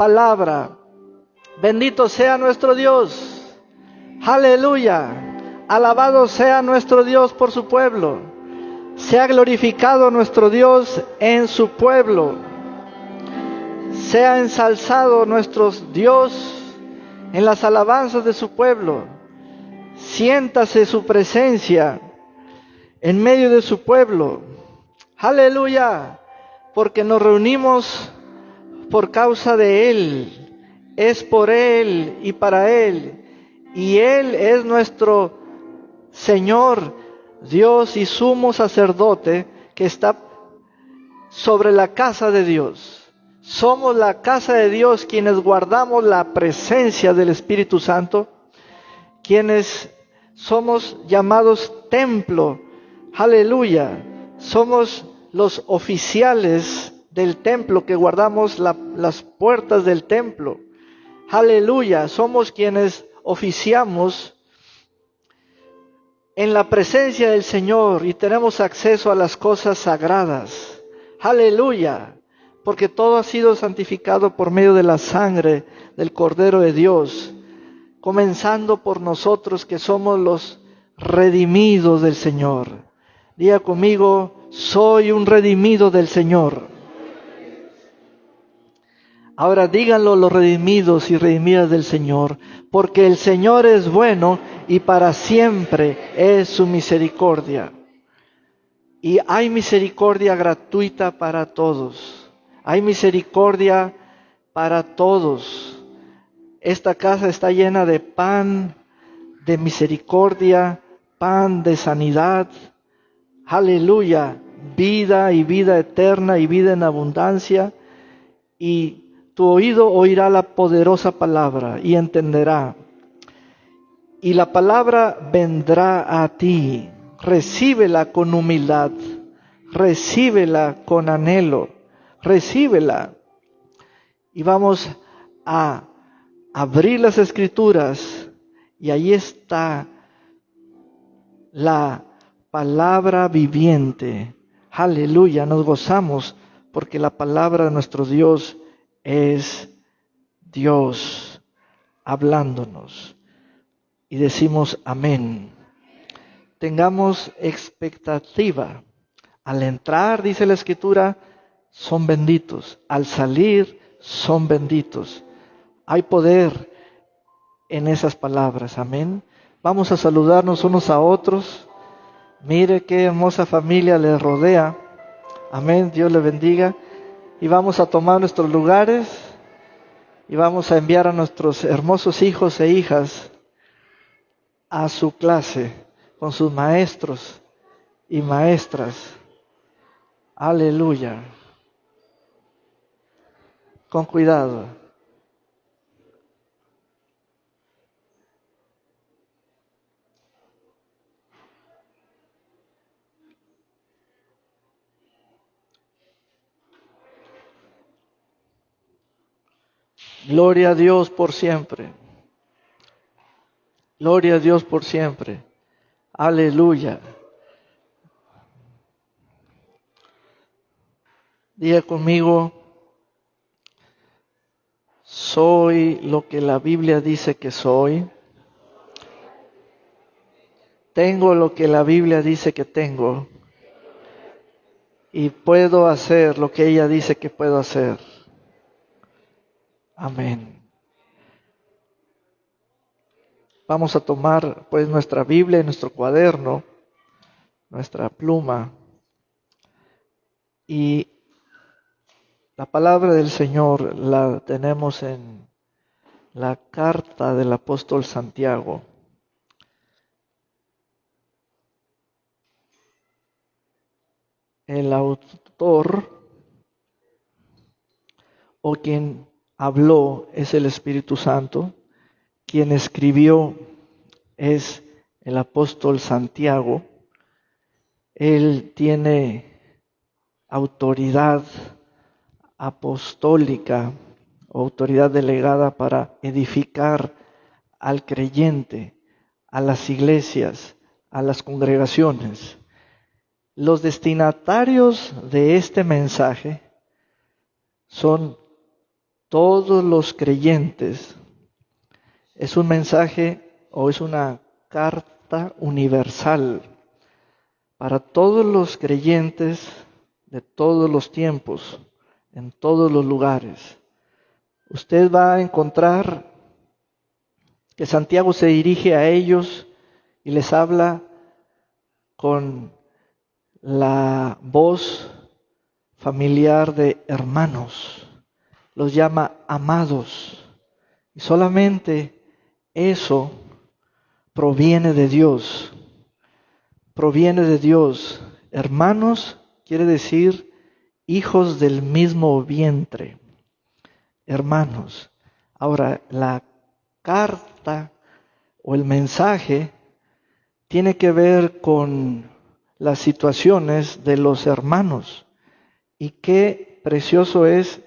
palabra. Bendito sea nuestro Dios. Aleluya. Alabado sea nuestro Dios por su pueblo. Sea glorificado nuestro Dios en su pueblo. Sea ensalzado nuestro Dios en las alabanzas de su pueblo. Siéntase su presencia en medio de su pueblo. Aleluya. Porque nos reunimos por causa de Él. Es por Él y para Él. Y Él es nuestro Señor, Dios y sumo sacerdote que está sobre la casa de Dios. Somos la casa de Dios quienes guardamos la presencia del Espíritu Santo, quienes somos llamados templo. Aleluya. Somos los oficiales del templo que guardamos las puertas del templo. Aleluya. Somos quienes oficiamos en la presencia del Señor y tenemos acceso a las cosas sagradas. Aleluya. Porque todo ha sido santificado por medio de la sangre del Cordero de Dios. Comenzando por nosotros que somos los redimidos del Señor. Diga conmigo, soy un redimido del Señor. Ahora díganlo los redimidos y redimidas del Señor, porque el Señor es bueno y para siempre es su misericordia. Y hay misericordia gratuita para todos. Hay misericordia para todos. Esta casa está llena de pan, de misericordia, pan de sanidad. Aleluya, vida y vida eterna y vida en abundancia. Y tu oído oirá la poderosa palabra y entenderá. Y la palabra vendrá a ti. Recíbela con humildad. Recíbela con anhelo. Recíbela. Y vamos a abrir las Escrituras. Y ahí está la palabra viviente. Aleluya, nos gozamos porque la palabra de nuestro Dios es Dios hablándonos. Y decimos amén. Tengamos expectativa. Al entrar, dice la Escritura, son benditos. Al salir, son benditos. Hay poder en esas palabras. Amén. Vamos a saludarnos unos a otros. Mire qué hermosa familia les rodea. Amén. Dios le bendiga. Y vamos a tomar nuestros lugares. Y vamos a enviar a nuestros hermosos hijos e hijas a su clase con sus maestros y maestras. Aleluya. Con cuidado. Gloria a Dios por siempre. Gloria a Dios por siempre. Aleluya. Diga conmigo, soy lo que la Biblia dice que soy. Tengo lo que la Biblia dice que tengo. Y puedo hacer lo que ella dice que puedo hacer. Amén. Vamos a tomar pues nuestra Biblia y nuestro cuaderno, nuestra pluma. Y la palabra del Señor la tenemos en la carta del apóstol Santiago. El autor o quien habló es el Espíritu Santo. Quien escribió es el apóstol Santiago. Él tiene autoridad apostólica, autoridad delegada para edificar al creyente, a las iglesias, a las congregaciones. Los destinatarios de este mensaje son todos los creyentes. Es un mensaje o es una carta universal para todos los creyentes de todos los tiempos, en todos los lugares. Usted va a encontrar que Santiago se dirige a ellos y les habla con la voz familiar de hermanos. Los llama amados. Y solamente eso proviene de Dios. Proviene de Dios. Hermanos quiere decir hijos del mismo vientre. Hermanos. Ahora, la carta o el mensaje tiene que ver con las situaciones de los hermanos. Y qué precioso es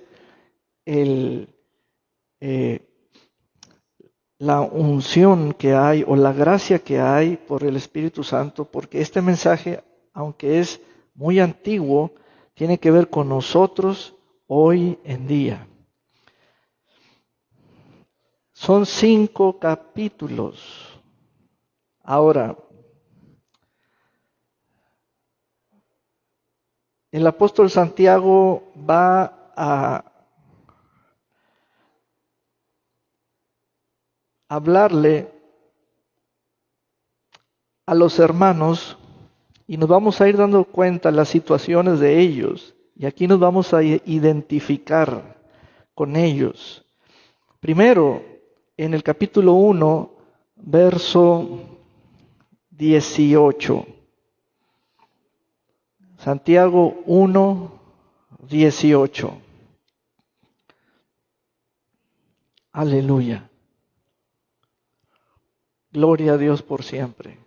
la unción que hay o la gracia que hay por el Espíritu Santo, porque este mensaje, aunque es muy antiguo, tiene que ver con nosotros hoy en día. Son 5 capítulos. Ahora, el apóstol Santiago va a hablarle a los hermanos y nos vamos a ir dando cuenta de las situaciones de ellos. Y aquí nos vamos a identificar con ellos. Primero, en el capítulo 1, verso 18. Santiago 1, 18. Aleluya. Gloria a Dios por siempre.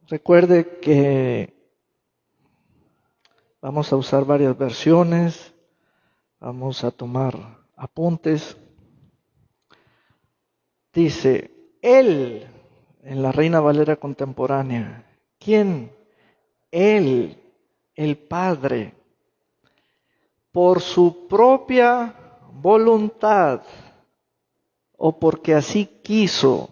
Recuerde que vamos a usar varias versiones, vamos a tomar apuntes. Dice, Él, en la Reina Valera contemporánea, ¿quién? Él, el Padre, por su propia voluntad o porque así quiso,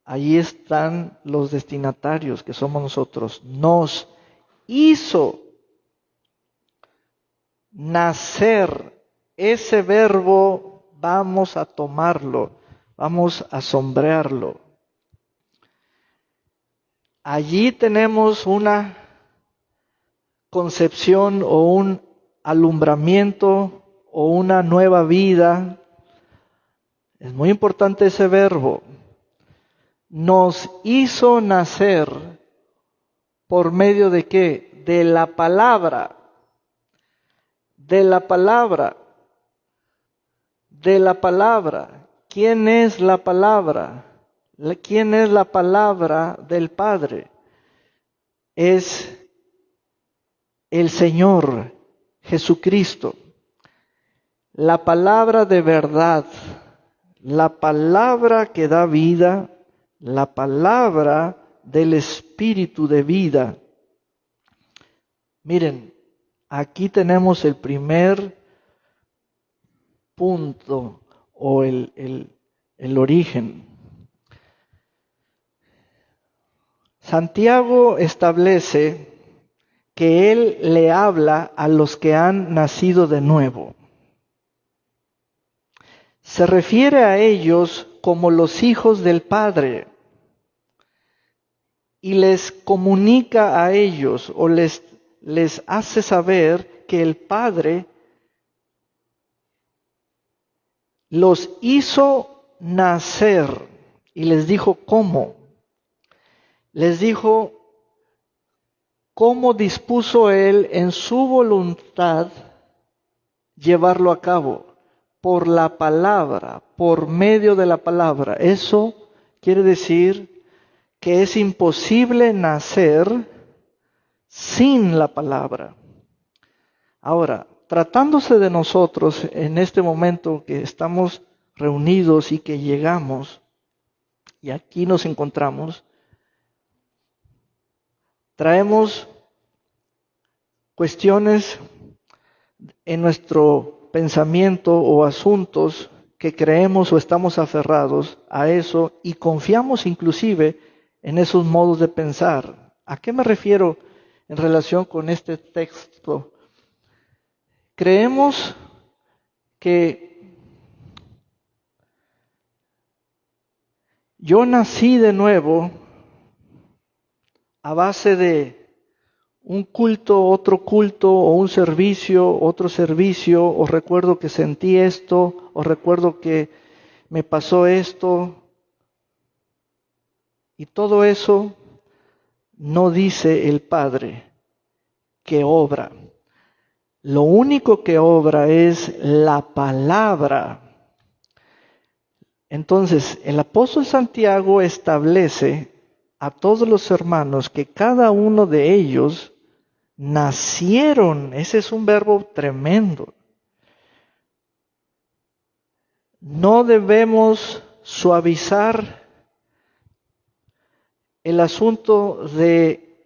allí están los destinatarios que somos nosotros, nos hizo nacer. Ese verbo vamos a tomarlo, vamos a sombrearlo. Allí tenemos una concepción o un alumbramiento o una nueva vida. Es muy importante ese verbo. Nos hizo nacer por medio de ¿qué? De la palabra. De la palabra. De la palabra. ¿Quién es la palabra? ¿Quién es la palabra del Padre? Es el Señor Jesucristo. La palabra de verdad, la palabra que da vida, la palabra del Espíritu de vida. Miren, aquí tenemos el primer punto o el origen. Santiago establece que Él le habla a los que han nacido de nuevo. Se refiere a ellos como los hijos del Padre y les comunica a ellos o les hace saber que el Padre los hizo nacer y les dijo cómo. Les dijo cómo dispuso Él en su voluntad llevarlo a cabo. Por la palabra, por medio de la palabra. Eso quiere decir que es imposible nacer sin la palabra. Ahora, tratándose de nosotros en este momento que estamos reunidos y que llegamos, y aquí nos encontramos, traemos cuestiones en nuestro pensamiento o asuntos que creemos o estamos aferrados a eso y confiamos inclusive en esos modos de pensar. ¿A qué me refiero en relación con este texto? Creemos que yo nací de nuevo a base de un culto, otro culto, o un servicio, otro servicio, o recuerdo que sentí esto, o recuerdo que me pasó esto. Y todo eso no dice el Padre que obra. Lo único que obra es la palabra. Entonces, el apóstol Santiago establece a todos los hermanos que cada uno de ellos nacieron. Ese es un verbo tremendo. No debemos suavizar el asunto de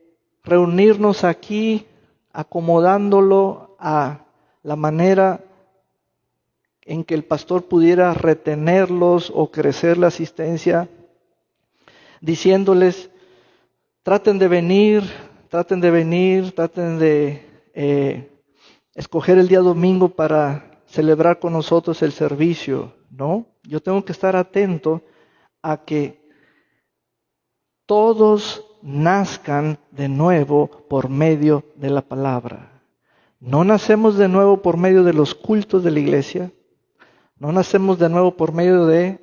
reunirnos aquí, acomodándolo a la manera en que el pastor pudiera retenerlos o crecer la asistencia, diciéndoles, traten de venir, traten de escoger el día domingo para celebrar con nosotros el servicio. No, yo tengo que estar atento a que todos nazcan de nuevo por medio de la palabra. No nacemos de nuevo por medio de los cultos de la iglesia. No nacemos de nuevo por medio de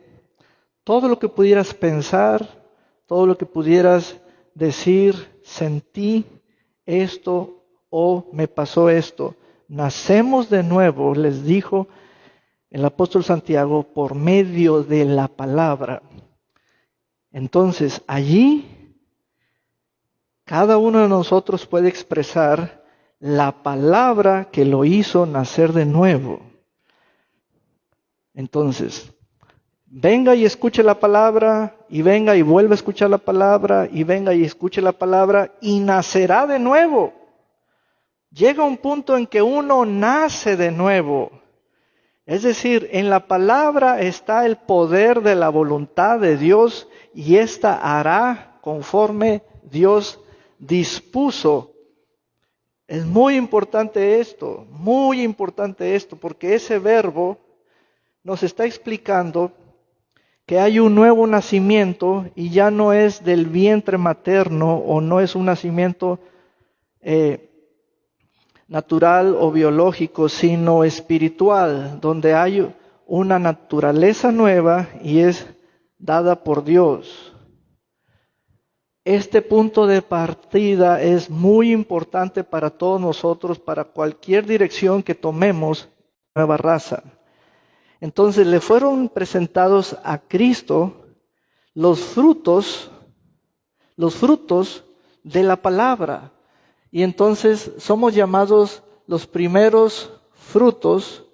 todo lo que pudieras pensar, todo lo que pudieras decir, sentí esto o me pasó esto. Nacemos de nuevo, les dijo el apóstol Santiago, por medio de la palabra. Entonces, allí cada uno de nosotros puede expresar la palabra que lo hizo nacer de nuevo. Entonces, venga y escuche la palabra, y venga y vuelva a escuchar la palabra, y venga y escuche la palabra, y nacerá de nuevo. Llega un punto en que uno nace de nuevo. Es decir, en la palabra está el poder de la voluntad de Dios, y ésta hará conforme Dios dispuso. Es muy importante esto, porque ese verbo nos está explicando que hay un nuevo nacimiento y ya no es del vientre materno o no es un nacimiento natural o biológico, sino espiritual, donde hay una naturaleza nueva y es dada por Dios. Este punto de partida es muy importante para todos nosotros, para cualquier dirección que tomemos, nueva raza. Entonces le fueron presentados a Cristo los frutos de la palabra. Y entonces somos llamados los primeros frutos,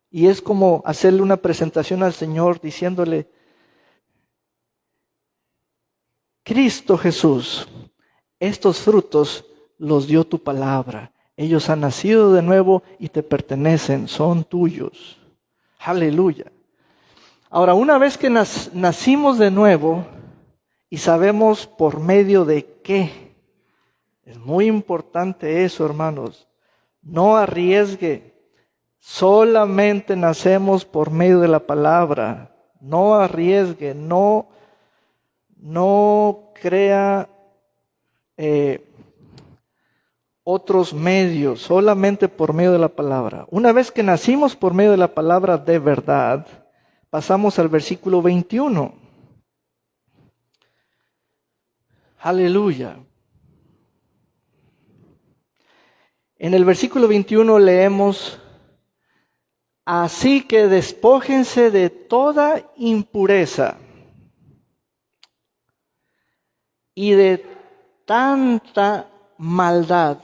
y es como hacerle una presentación al Señor diciéndole, Cristo Jesús, estos frutos los dio tu palabra. Ellos han nacido de nuevo y te pertenecen, son tuyos. Aleluya. Ahora, una vez que nacimos de nuevo y sabemos por medio de qué, es muy importante eso, hermanos. No arriesgue. Solamente nacemos por medio de la palabra. No arriesgue, no crea otros medios, solamente por medio de la palabra. Una vez que nacimos por medio de la palabra de verdad, pasamos al versículo 21. Aleluya. En el versículo 21 leemos, así que despójense de toda impureza y de tanta maldad,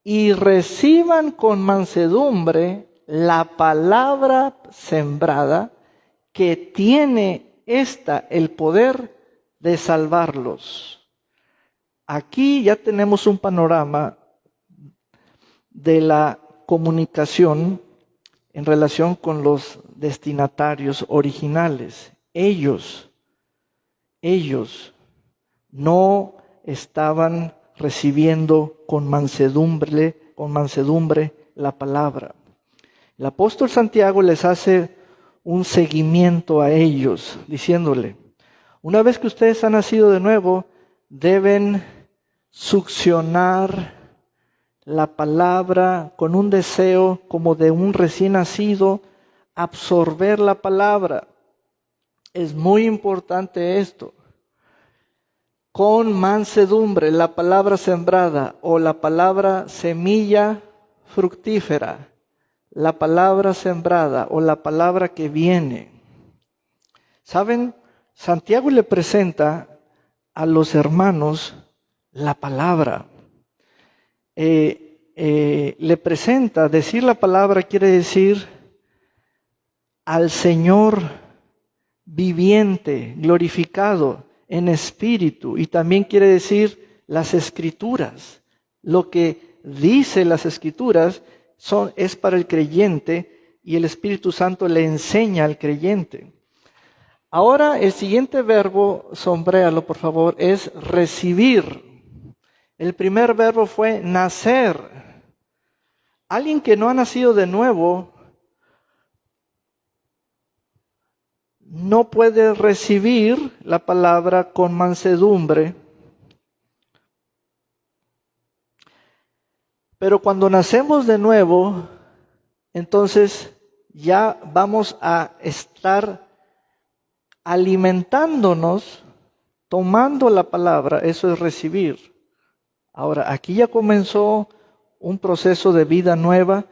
y reciban con mansedumbre la palabra sembrada, que tiene el poder de salvarlos. aquí ya tenemos un panorama de la comunicación en relación con los destinatarios originales. Ellos no estaban recibiendo con mansedumbre la palabra. El apóstol Santiago les hace un seguimiento a ellos, diciéndole, una vez que ustedes han nacido de nuevo, deben succionar la palabra con un deseo como de un recién nacido, absorber la palabra. Es muy importante esto. Con mansedumbre, la palabra sembrada o la palabra semilla fructífera, la palabra sembrada o la palabra que viene. ¿Saben? Santiago le presenta a los hermanos la palabra. Le presenta, decir la palabra quiere decir al Señor viviente, glorificado en espíritu, y también quiere decir las escrituras. Lo que dice las escrituras es para el creyente y el Espíritu Santo le enseña al creyente. Ahora el siguiente verbo, sombréalo por favor, es recibir. El primer verbo fue nacer. Alguien que no ha nacido de nuevo no puede recibir la palabra con mansedumbre. Pero cuando nacemos de nuevo, entonces ya vamos a estar alimentándonos, tomando la palabra, eso es recibir. Ahora, aquí ya comenzó un proceso de vida nueva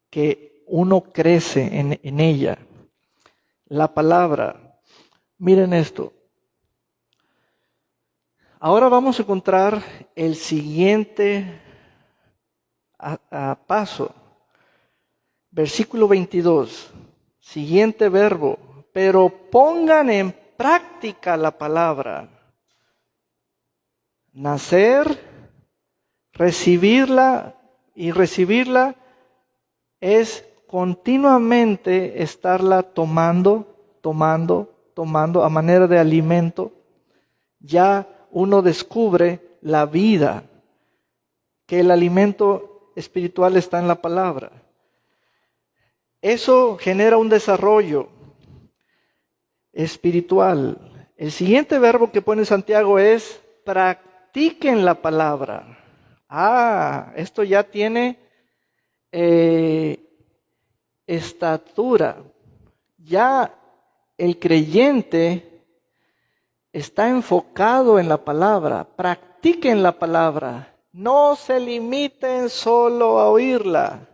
que uno crece en ella. La palabra, miren esto. Ahora vamos a encontrar el siguiente paso. Versículo 22, siguiente verbo. Pero pongan en práctica la palabra. Nacer, recibirla, y recibirla es continuamente estarla tomando a manera de alimento. Ya uno descubre la vida, que el alimento espiritual está en la palabra. Eso genera un desarrollo espiritual. El siguiente verbo que pone Santiago es practiquen la palabra. Esto ya tiene estatura. Ya el creyente está enfocado en la palabra. Practiquen la palabra. No se limiten solo a oírla.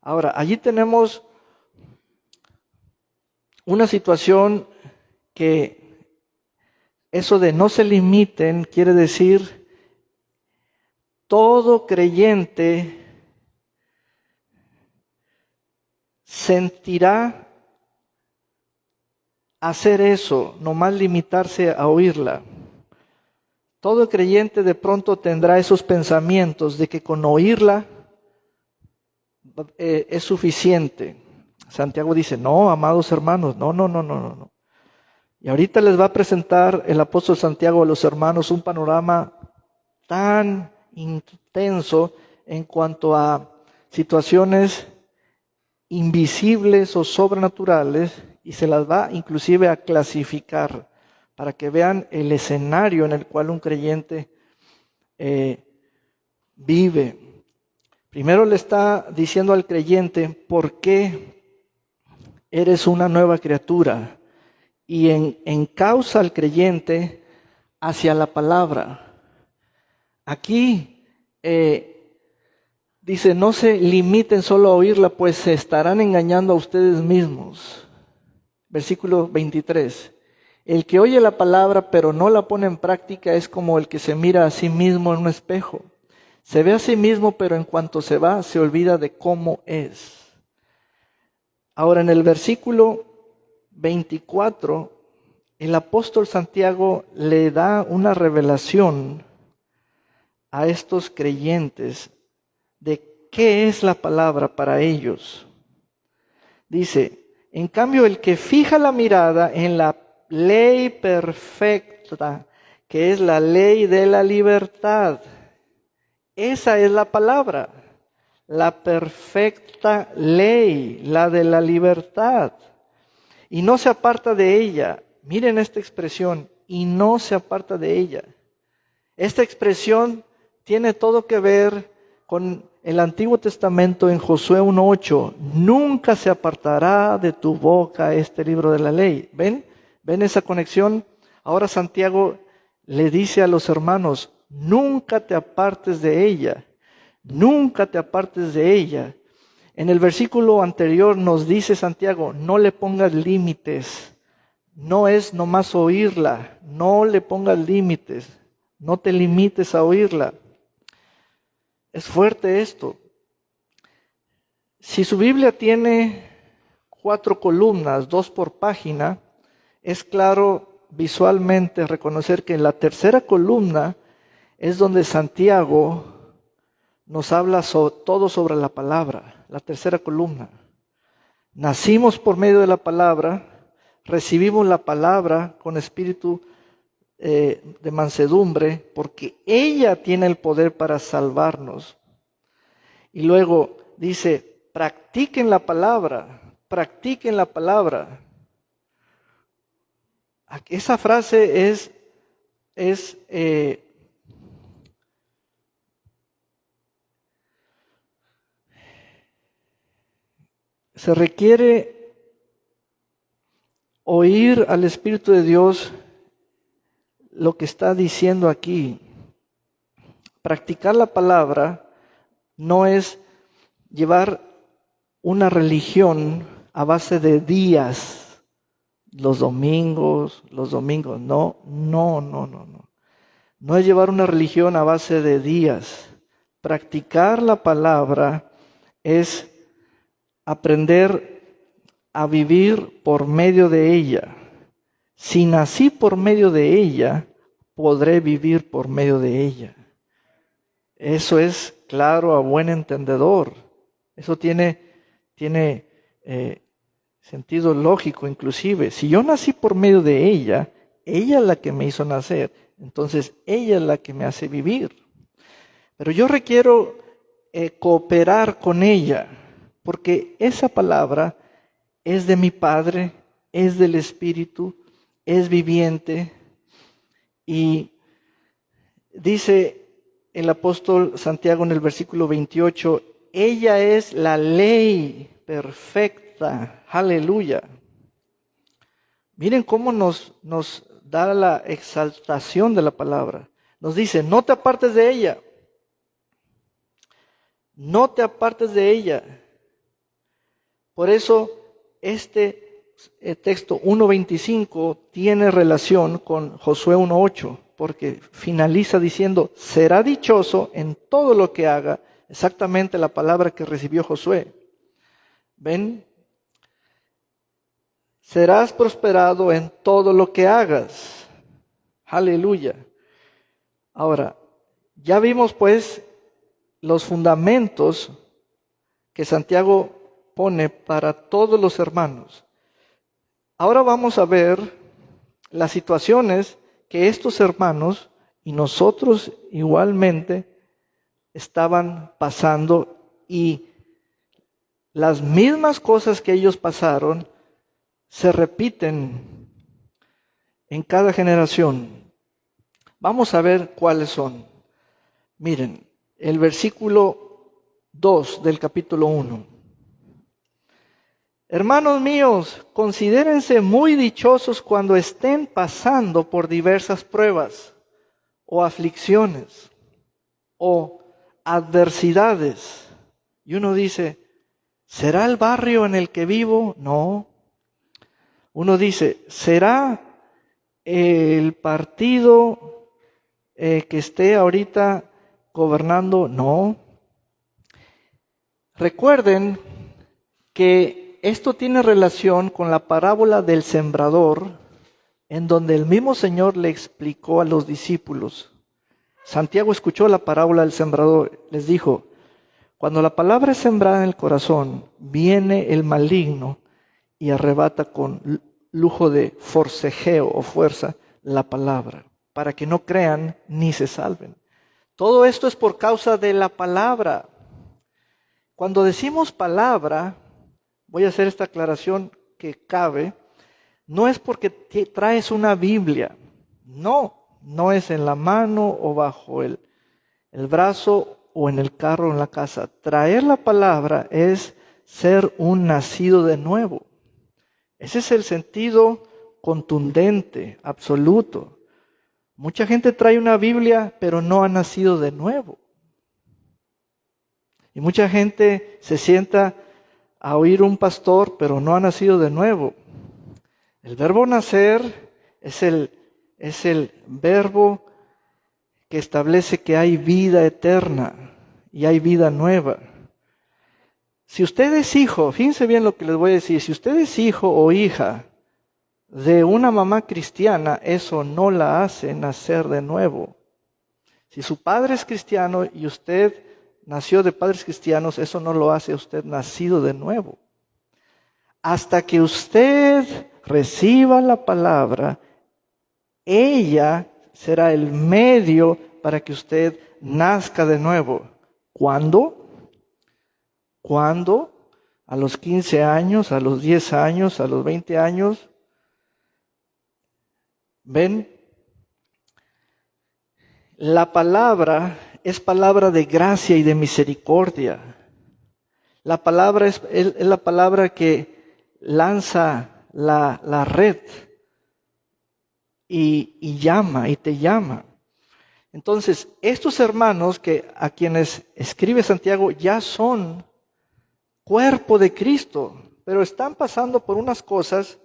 Ahora, allí tenemos una situación que eso de no se limiten quiere decir todo creyente sentirá hacer eso, no más limitarse a oírla. Todo creyente de pronto tendrá esos pensamientos de que con oírla es suficiente. Santiago dice, no, amados hermanos, no. Y ahorita les va a presentar el apóstol Santiago a los hermanos un panorama tan intenso en cuanto a situaciones invisibles o sobrenaturales, y se las va inclusive a clasificar para que vean el escenario en el cual un creyente vive. Primero le está diciendo al creyente por qué eres una nueva criatura, y encausa al creyente hacia la palabra. Aquí dice, no se limiten solo a oírla, pues se estarán engañando a ustedes mismos. Versículo 23. El que oye la palabra pero no la pone en práctica es como el que se mira a sí mismo en un espejo. Se ve a sí mismo, pero en cuanto se va, se olvida de cómo es. Ahora, en el versículo 24, el apóstol Santiago le da una revelación a estos creyentes de qué es la palabra para ellos. Dice, en cambio, el que fija la mirada en la ley perfecta, que es la ley de la libertad, esa es la palabra, la perfecta ley, la de la libertad, y no se aparta de ella. Miren esta expresión, y no se aparta de ella. Esta expresión tiene todo que ver con el Antiguo Testamento en Josué 1:8. Nunca se apartará de tu boca este libro de la ley. ¿Ven? ¿Ven esa conexión? Ahora Santiago le dice a los hermanos, nunca te apartes de ella. Nunca te apartes de ella. En el versículo anterior nos dice Santiago, no le pongas límites. No es nomás oírla, no le pongas límites, no te limites a oírla. Es fuerte esto. Si su Biblia tiene 4 columnas, 2 por página, es claro visualmente reconocer que en la tercera columna es donde Santiago nos habla todo sobre la palabra, la tercera columna. Nacimos por medio de la palabra, recibimos la palabra con espíritu de mansedumbre, porque ella tiene el poder para salvarnos. Y luego dice, practiquen la palabra, practiquen la palabra. Esa frase se requiere oír al Espíritu de Dios lo que está diciendo aquí. Practicar la palabra no es llevar una religión a base de días, los domingos, no. No es llevar una religión a base de días. Practicar la palabra es aprender a vivir por medio de ella. Si nací por medio de ella, podré vivir por medio de ella. Eso es claro a buen entendedor. Eso tiene sentido lógico inclusive. Si yo nací por medio de ella es la que me hizo nacer. Entonces ella es la que me hace vivir. Pero yo requiero cooperar con ella, porque esa palabra es de mi Padre, es del Espíritu, es viviente. Y dice el apóstol Santiago en el versículo 28, ella es la ley perfecta. Aleluya. Miren cómo nos da la exaltación de la palabra. Nos dice, no te apartes de ella. No te apartes de ella. Por eso este texto 1:25 tiene relación con Josué 1:8, porque finaliza diciendo, será dichoso en todo lo que haga, exactamente la palabra que recibió Josué. ¿Ven? Serás prosperado en todo lo que hagas. Aleluya. Ahora, ya vimos pues los fundamentos que Santiago pone para todos los hermanos. Ahora vamos a ver las situaciones que estos hermanos y nosotros igualmente estaban pasando, y las mismas cosas que ellos pasaron se repiten en cada generación. Vamos a ver cuáles son. Miren, el versículo 2 del capítulo 1. Hermanos míos, considérense muy dichosos cuando estén pasando por diversas pruebas o aflicciones o adversidades. Y uno dice, ¿será el barrio en el que vivo? No. Uno dice, ¿será el partido que esté ahorita gobernando? No. Recuerden que esto tiene relación con la parábola del sembrador, en donde el mismo Señor le explicó a los discípulos, Santiago escuchó la parábola del sembrador. Les dijo, cuando la palabra es sembrada en el corazón, viene el maligno y arrebata con lujo de forcejeo o fuerza la palabra, para que no crean ni se salven. Todo esto es por causa de la palabra. Cuando decimos palabra, voy a hacer esta aclaración que cabe, no es porque traes una Biblia, no es en la mano o bajo el brazo o en el carro o en la casa. Traer la palabra es ser un nacido de nuevo. Ese es el sentido contundente, absoluto. Mucha gente trae una Biblia, pero no ha nacido de nuevo. Y mucha gente se sienta a oír un pastor, pero no ha nacido de nuevo. El verbo nacer es el verbo que establece que hay vida eterna y hay vida nueva. Si usted es hijo, fíjense bien lo que les voy a decir, si usted es hijo o hija de una mamá cristiana, eso no la hace nacer de nuevo. Si su padre es cristiano y usted nació de padres cristianos, eso no lo hace usted nacido de nuevo. Hasta que usted reciba la palabra, ella será el medio para que usted nazca de nuevo. ¿Cuándo? ¿Cuándo? A los 15 años, a los 10 años, a los 20 años. ¿Ven? La palabra es palabra de gracia y de misericordia. La palabra es la palabra que lanza la red y llama y te llama. Entonces, estos hermanos a quienes escribe Santiago ya son cuerpo de Cristo, pero están pasando por unas cosas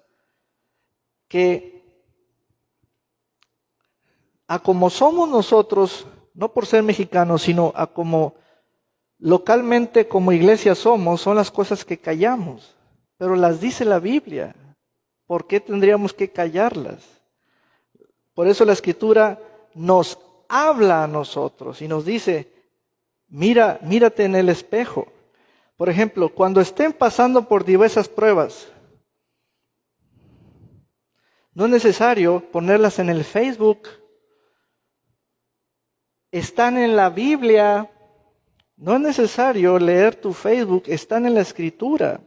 que, a como somos nosotros, no por ser mexicanos, sino a como localmente como iglesia somos, son las cosas que callamos, pero las dice la Biblia. ¿Por qué tendríamos que callarlas? Por eso la Escritura nos habla a nosotros y nos dice, mírate en el espejo. Por ejemplo, cuando estén pasando por diversas pruebas, no es necesario ponerlas en el Facebook. Están en la Biblia. No es necesario leer tu Facebook, están en la Escritura.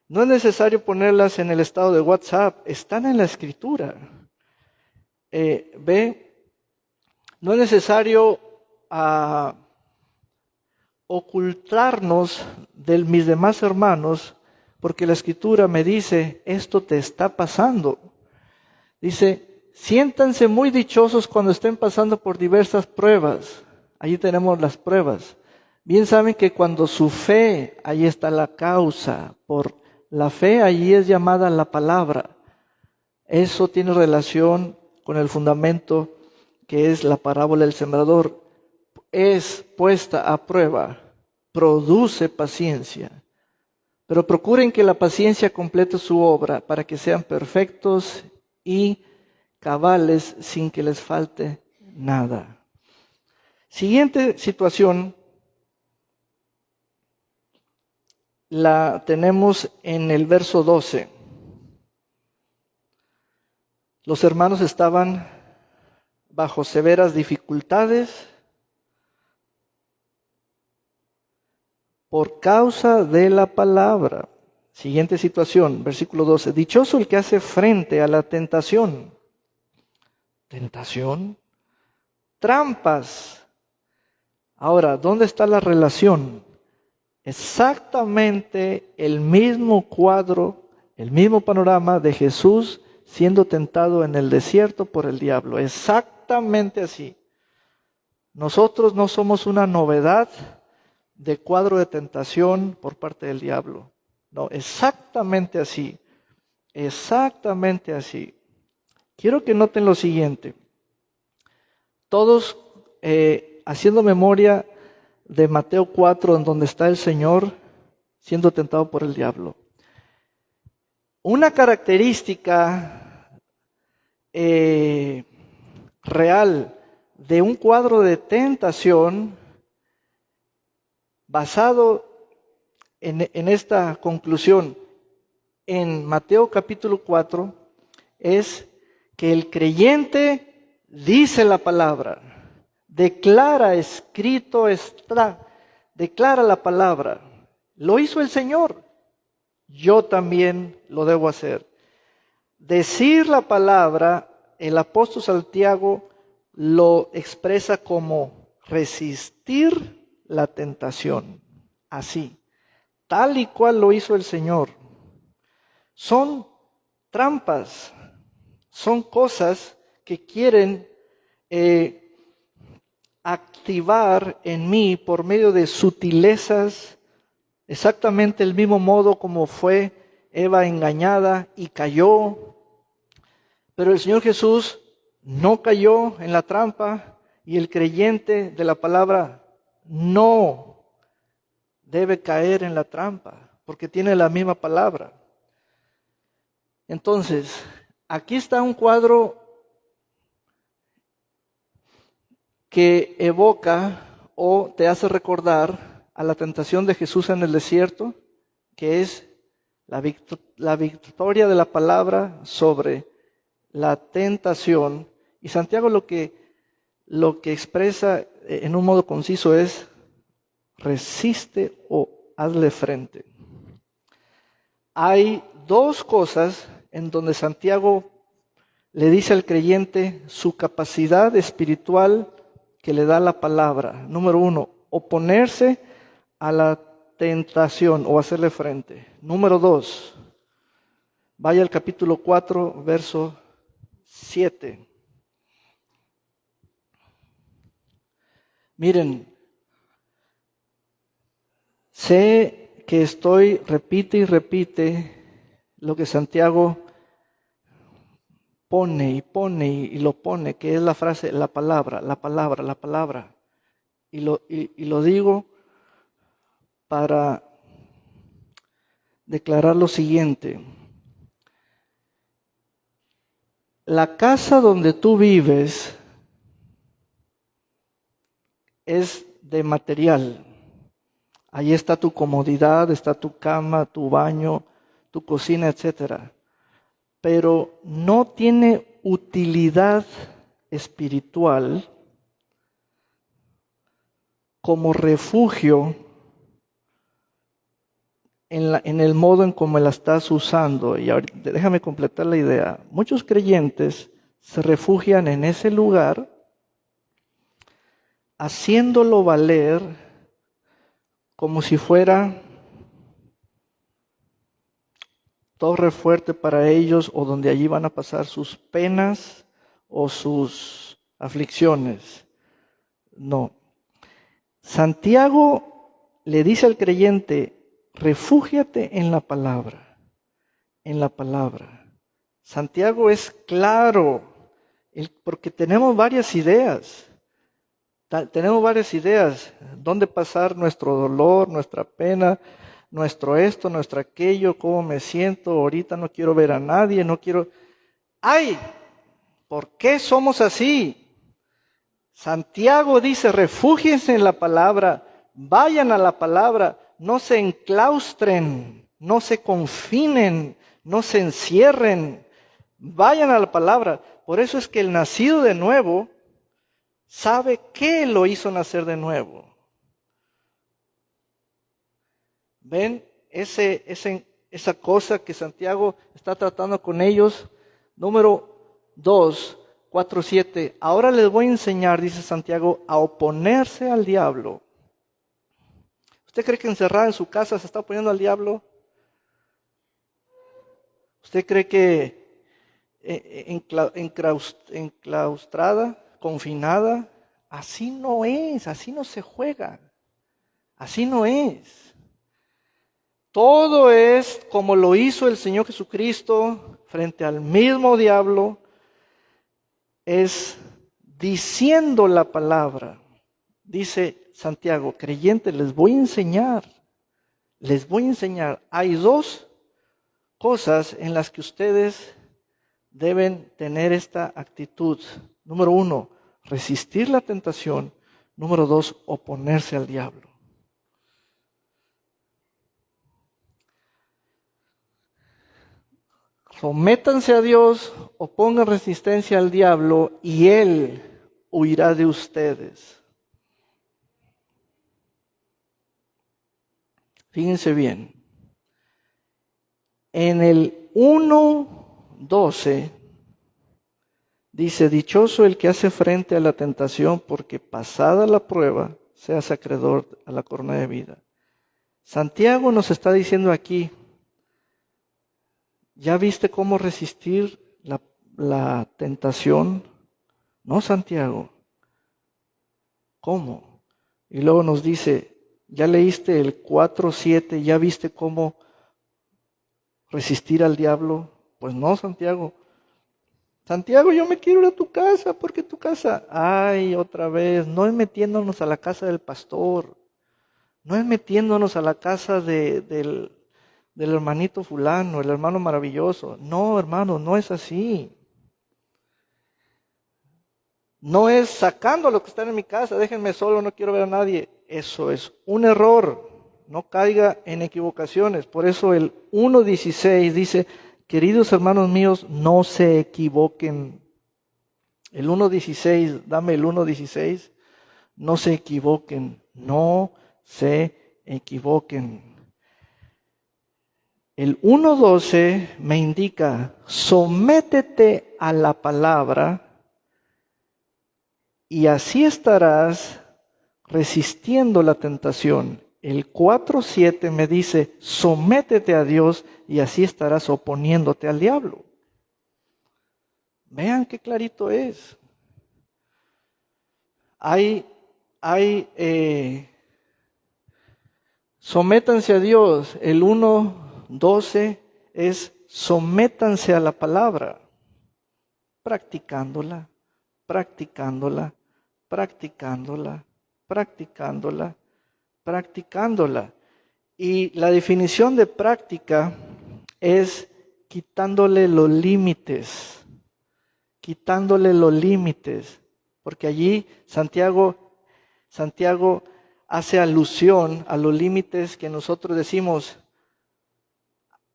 No es necesario ponerlas en el estado de WhatsApp, están en la Escritura. No es necesario ocultarnos de mis demás hermanos, porque la Escritura me dice, esto te está pasando. Dice, siéntanse muy dichosos cuando estén pasando por diversas pruebas. Allí tenemos las pruebas. Bien saben que cuando su fe, ahí está la causa. Por la fe, allí es llamada la palabra. Eso tiene relación con el fundamento que es la parábola del sembrador. Es puesta a prueba, produce paciencia. Pero procuren que la paciencia complete su obra para que sean perfectos y cabales sin que les falte nada. Siguiente situación la tenemos en el verso 12. Los hermanos estaban bajo severas dificultades por causa de la palabra. Siguiente situación, versículo 12. Dichoso el que hace frente a la tentación. ¿Tentación? Trampas. Ahora, ¿dónde está la relación? Exactamente el mismo cuadro, el mismo panorama de Jesús siendo tentado en el desierto por el diablo. Exactamente así. Nosotros no somos una novedad de cuadro de tentación por parte del diablo. No, exactamente así. Exactamente así. Quiero que noten lo siguiente. Todos haciendo memoria de Mateo 4, en donde está el Señor siendo tentado por el diablo. Una característica real de un cuadro de tentación basado en esta conclusión en Mateo capítulo 4 es que el creyente dice la palabra, declara, escrito está, declara la palabra. Lo hizo el Señor, yo también lo debo hacer. Decir la palabra, el apóstol Santiago lo expresa como resistir la tentación, así, tal y cual lo hizo el Señor. Son trampas, son cosas que quieren activar en mí por medio de sutilezas, exactamente el mismo modo como fue Eva engañada y cayó. Pero el Señor Jesús no cayó en la trampa y el creyente de la palabra no debe caer en la trampa porque tiene la misma palabra. Entonces, aquí está un cuadro que evoca o te hace recordar a la tentación de Jesús en el desierto, que es la victoria de la palabra sobre la tentación. Y Santiago lo que expresa en un modo conciso es: resiste o hazle frente. Hay dos cosas en donde Santiago le dice al creyente su capacidad espiritual que le da la palabra. Número 1, oponerse a la tentación o hacerle frente. Número 2, vaya al capítulo 4, verso 7. Miren, sé que repite y repite lo que Santiago pone y lo pone, que es la frase, la palabra. Y lo digo para declarar lo siguiente. La casa donde tú vives es de material. Ahí está tu comodidad, está tu cama, tu baño, tu cocina, etcétera. Pero no tiene utilidad espiritual como refugio en el modo en cómo la estás usando. Y ahorita, déjame completar la idea. Muchos creyentes se refugian en ese lugar haciéndolo valer como si fuera torre fuerte para ellos o donde allí van a pasar sus penas o sus aflicciones. No. Santiago le dice al creyente: refúgiate en la palabra, en la palabra. Santiago es claro, porque tenemos varias ideas. Tenemos varias ideas, dónde pasar nuestro dolor, nuestra pena, nuestro esto, nuestro aquello, cómo me siento, ahorita no quiero ver a nadie, no quiero... ¡Ay! ¿Por qué somos así? Santiago dice: refúgiense en la palabra, vayan a la palabra, no se enclaustren, no se confinen, no se encierren, vayan a la palabra. Por eso es que el nacido de nuevo sabe qué lo hizo nacer de nuevo. ¿Ven? Esa cosa que Santiago está tratando con ellos. Número 2, 4, 7. Ahora les voy a enseñar, dice Santiago, a oponerse al diablo. ¿Usted cree que encerrada en su casa se está oponiendo al diablo? ¿Usted cree que enclaustrada, confinada? Así no es, así no se juega. Así no es. Todo es como lo hizo el Señor Jesucristo frente al mismo diablo, es diciendo la palabra. Dice Santiago: creyentes, les voy a enseñar. Hay dos cosas en las que ustedes deben tener esta actitud. Número 1, resistir la tentación. Número 2, oponerse al diablo. Sométanse a Dios, opongan resistencia al diablo y Él huirá de ustedes. Fíjense bien. En el 1:12 dice, dichoso el que hace frente a la tentación, porque pasada la prueba, seas acreedor a la corona de vida. Santiago nos está diciendo aquí, ¿ya viste cómo resistir la tentación? No, Santiago. ¿Cómo? Y luego nos dice, ¿ya leíste el 4:7? ¿Ya viste cómo resistir al diablo? Pues no, Santiago. Santiago, yo me quiero ir a tu casa, porque tu casa, ay, otra vez, no es metiéndonos a la casa del pastor, no es metiéndonos a la casa del hermanito fulano, el hermano maravilloso. No, hermano, no es así. No es sacando a los que están en mi casa, déjenme solo, no quiero ver a nadie. Eso es un error, no caiga en equivocaciones. Por eso el 1:16 dice, queridos hermanos míos, no se equivoquen. El 1:16, dame el 1:16, no se equivoquen, no se equivoquen. El 1:12 me indica, sométete a la palabra y así estarás resistiendo la tentación. El 4:7 me dice, sométete a Dios y así estarás oponiéndote al diablo. Vean qué clarito es. Sométanse a Dios. El 1:12 es sométanse a la palabra, practicándola, practicándola, practicándola, practicándola, practicándola. Y la definición de práctica es quitándole los límites, porque allí Santiago hace alusión a los límites que nosotros decimos,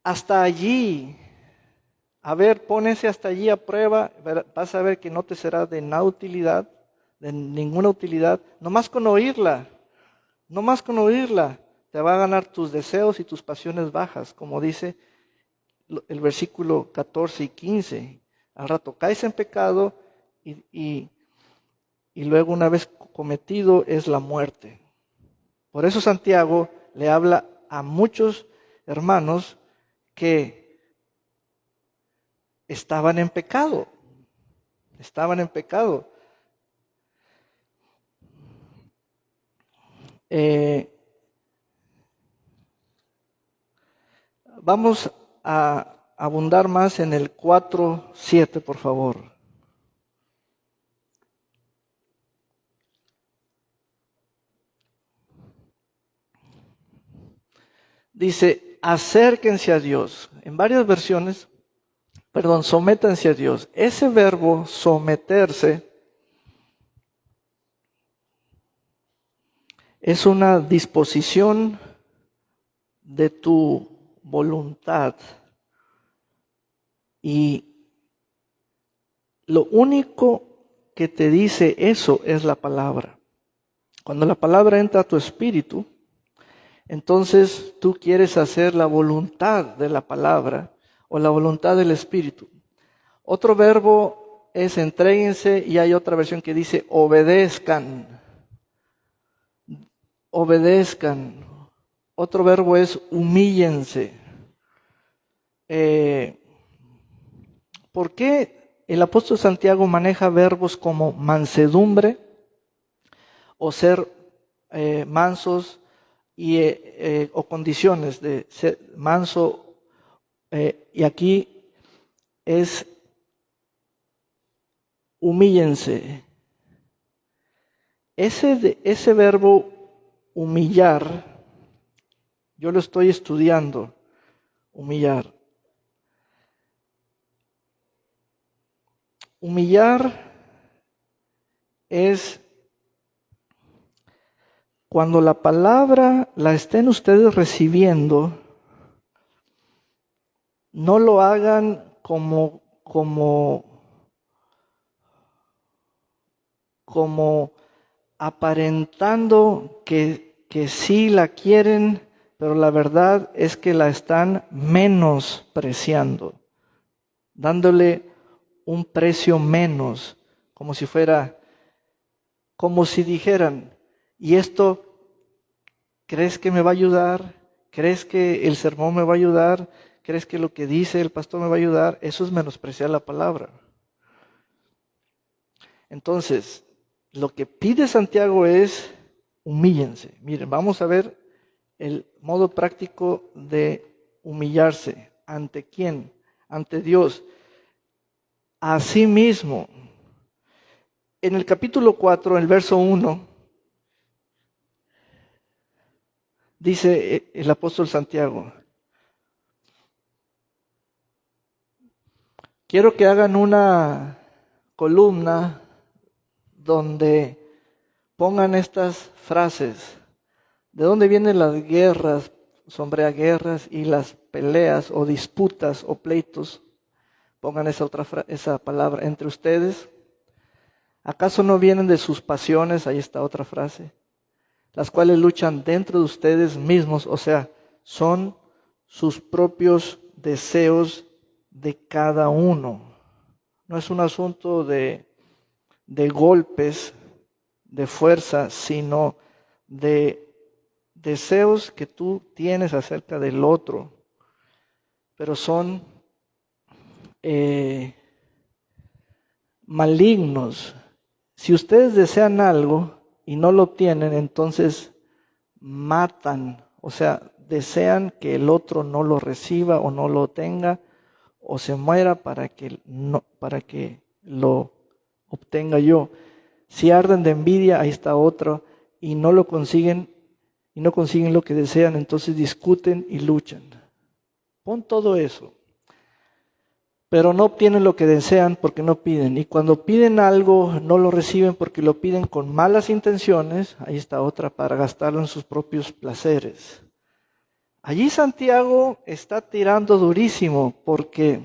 hasta allí. A ver, pónese hasta allí a prueba, vas a ver que no te será de nada utilidad, de ninguna utilidad, nomás con oírla, te va a ganar tus deseos y tus pasiones bajas, como dice el versículo 14 y 15. Al rato caes en pecado y luego una vez cometido es la muerte. Por eso Santiago le habla a muchos hermanos que estaban en pecado. Vamos a abundar más en el 4:7, por favor. Dice, acérquense a Dios. En varias versiones, sométanse a Dios. Ese verbo someterse es una disposición de tu voluntad. Y lo único que te dice eso es la palabra. Cuando la palabra entra a tu espíritu, entonces tú quieres hacer la voluntad de la palabra o la voluntad del espíritu. Otro verbo es entréguense y hay otra versión que dice obedezcan. Obedezcan. Otro verbo es humíllense. ¿Por qué el apóstol Santiago maneja verbos como mansedumbre o ser mansos o condiciones de ser manso? Y aquí es humíllense. Ese verbo humillar, yo lo estoy estudiando, humillar. Humillar es cuando la palabra la estén ustedes recibiendo, no lo hagan como aparentando que sí la quieren, pero la verdad es que la están menospreciando, dándole un precio menos, como si fuera, como si dijeran, ¿y esto crees que me va a ayudar? ¿Crees que el sermón me va a ayudar? ¿Crees que lo que dice el pastor me va a ayudar? Eso es menospreciar la palabra. Entonces, lo que pide Santiago es humíllense. Miren, vamos a ver el modo práctico de humillarse. ¿Ante quién? Ante Dios. A sí mismo. En el capítulo 4, el verso 1, dice el apóstol Santiago: quiero que hagan una columna donde pongan estas frases. ¿De dónde vienen las guerras, sombrea guerras, y las peleas o disputas o pleitos? Pongan esa palabra entre ustedes. ¿Acaso no vienen de sus pasiones? Ahí está otra frase. Las cuales luchan dentro de ustedes mismos, o sea, son sus propios deseos de cada uno. No es un asunto de golpes, de fuerza, sino de deseos que tú tienes acerca del otro, pero son malignos. Si ustedes desean algo y no lo obtienen, entonces matan, o sea, desean que el otro no lo reciba o no lo tenga o se muera para que lo obtenga yo. Si arden de envidia, ahí está otro, y no lo consiguen, y no consiguen lo que desean, entonces discuten y luchan. Pon todo eso. Pero no obtienen lo que desean porque no piden. Y cuando piden algo, no lo reciben porque lo piden con malas intenciones. Ahí está otra, para gastarlo en sus propios placeres. Allí Santiago está tirando durísimo porque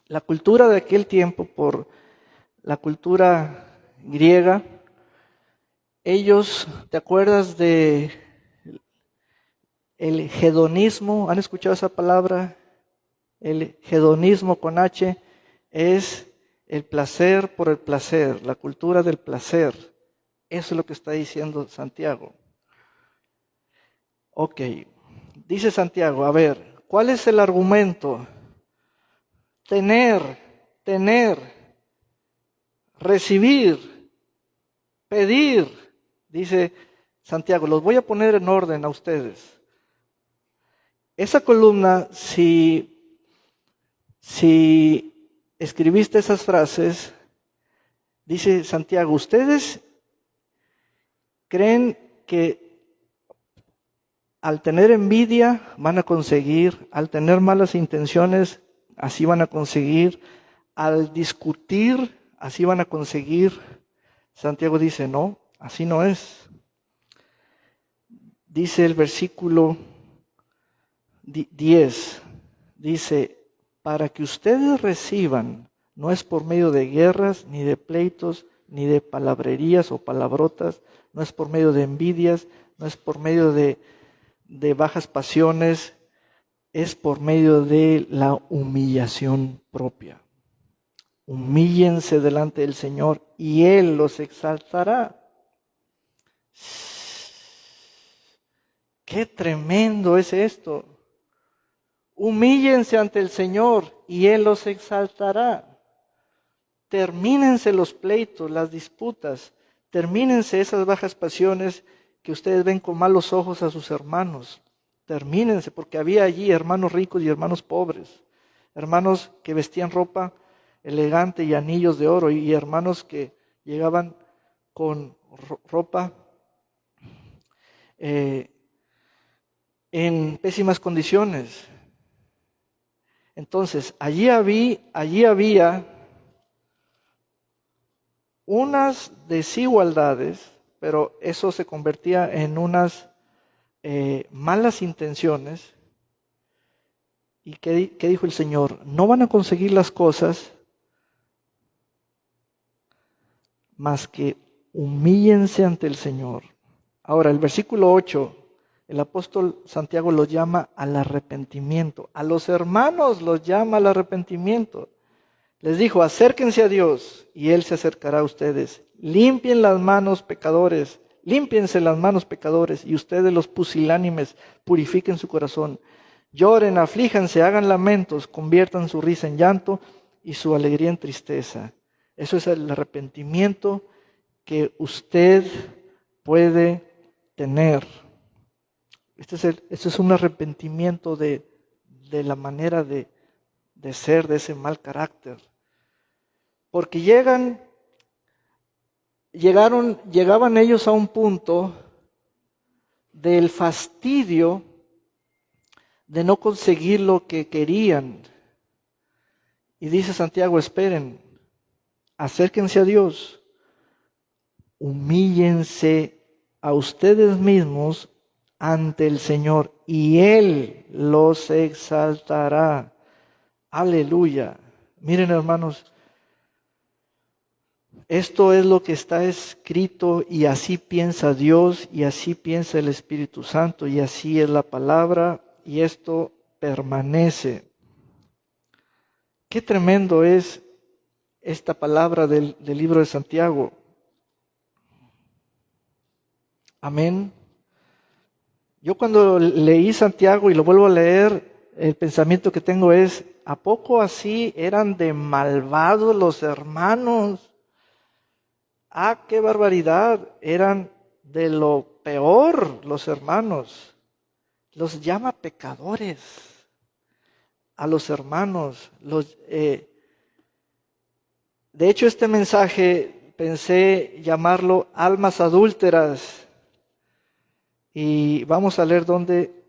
la cultura de aquel tiempo, por la cultura griega, ellos, ¿te acuerdas de el hedonismo? ¿Han escuchado esa palabra? El hedonismo con H es el placer por el placer, la cultura del placer. Eso es lo que está diciendo Santiago. Ok, dice Santiago, a ver, ¿cuál es el argumento? Tener, recibir, pedir, dice Santiago. Los voy a poner en orden a ustedes. Esa columna, si escribiste esas frases, dice Santiago, ustedes creen que al tener envidia van a conseguir, al tener malas intenciones, así van a conseguir, al discutir, así van a conseguir. Santiago dice, no, así no es. Dice el versículo 10, dice, para que ustedes reciban, no es por medio de guerras, ni de pleitos, ni de palabrerías o palabrotas, no es por medio de envidias, no es por medio de bajas pasiones, es por medio de la humillación propia. Humíllense delante del Señor y Él los exaltará. ¡Qué tremendo es esto! Humíllense ante el Señor y Él los exaltará. Termínense los pleitos, las disputas, termínense esas bajas pasiones que ustedes ven con malos ojos a sus hermanos. Termínense, porque había allí hermanos ricos y hermanos pobres, hermanos que vestían ropa elegante y anillos de oro, y hermanos que llegaban con ropa en pésimas condiciones. Entonces, allí había unas desigualdades, pero eso se convertía en unas malas intenciones. ¿Y qué dijo el Señor? No van a conseguir las cosas más que humíllense ante el Señor. Ahora, el versículo 8, el apóstol Santiago los llama al arrepentimiento. A los hermanos los llama al arrepentimiento. Les dijo, acérquense a Dios y Él se acercará a ustedes. Limpien las manos, pecadores. Límpiense las manos, pecadores. Y ustedes, los pusilánimes, purifiquen su corazón. Lloren, aflíjanse, hagan lamentos, conviertan su risa en llanto y su alegría en tristeza. Eso es el arrepentimiento que usted puede tener. Este es un arrepentimiento de la manera de ser, de ese mal carácter. Porque llegaban ellos a un punto del fastidio de no conseguir lo que querían. Y dice Santiago, esperen, acérquense a Dios, humíllense a ustedes mismos ante el Señor y Él los exaltará. Aleluya. Miren, hermanos, esto es lo que está escrito y así piensa Dios y así piensa el Espíritu Santo y así es la palabra y esto permanece. Qué tremendo es esta palabra del libro de Santiago. Amén. Yo cuando leí Santiago y lo vuelvo a leer, el pensamiento que tengo es, ¿a poco así eran de malvados los hermanos? ¡Ah, qué barbaridad! Eran de lo peor los hermanos. Los llama pecadores a los hermanos. De hecho, este mensaje pensé llamarlo almas adúlteras. Y vamos a leer dónde